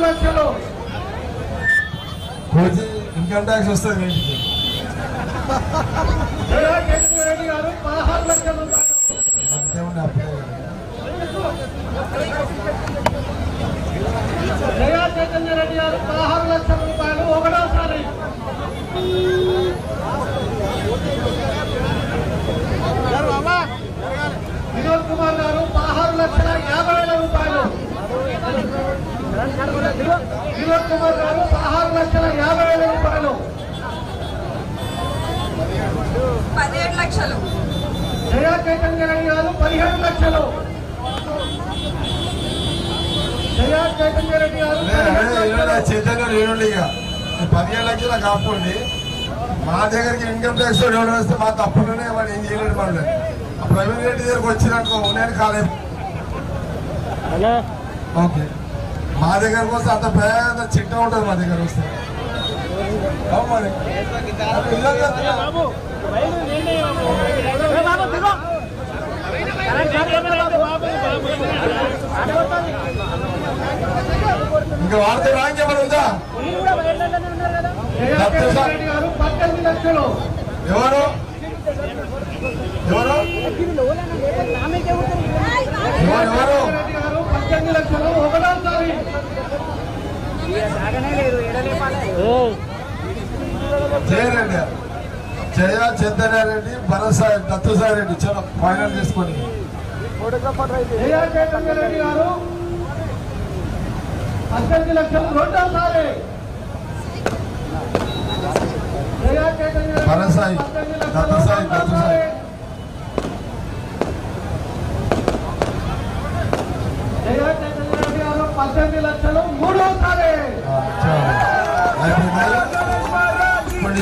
లక్షలు. Income tax వస్తుంది ఇంటికి. జయా చైతన్య రెడ్డి గారు 16 లక్షల రూపాయలు. అంతేముంది అప్పుడే. జయా చైతన్య రెడ్డి గారు 16 లక్షల రూపాయలు ఒకటోసారి. వినోద్ కుమార్ గారు 16,50,000 రూపాయలు. వినోద్ కుమార్ గారు 16,50,000 రూపాయలు. 17 లక్షలు. జయా చైతన్య రెడ్డి గారు 15 లక్షలు. జయా చైతన్య రెడ్డి గారు చైతన్య ఏడు ఇక 15 లక్షలు కాకపోండి. మా దగ్గరికి ఇన్కమ్ ట్యాక్స్ ఎవరు వస్తే మా తప్పులోనే వాడు ఏం చేయలేడు. మళ్ళీ ప్రవీణ్ రెడ్డి దగ్గరకు వచ్చినట్టు నేను కాలేదు. ఓకే, మా దగ్గరకు వస్తే అంత పెద్ద చిట్ట ఉంటుంది. మా దగ్గర వస్తే మరి ఇంకా వాడితే రాంకేమని ఉందా? 18 లక్షలు. ఎవరు ఎవరు ఎవరు 18 లక్షలు ఒకటోసారి. జయరెడ్డి, జయ చైతన్యారెడ్డి, భరసాయి, దత్తుసాయి రెడ్డి చాలా ఫైనల్ చేసుకోండి. జయా చైతన్య రెడ్డి గారు 18 లక్షలు రెండోసారి. జయా చైతన్య రెడ్డి భరసాయి, దత్తుసాయి, దత్తుసాయి. జయా చైతన్య రెడ్డి గారు 18 లక్షలు మూడోసారి. ఇప్పుడు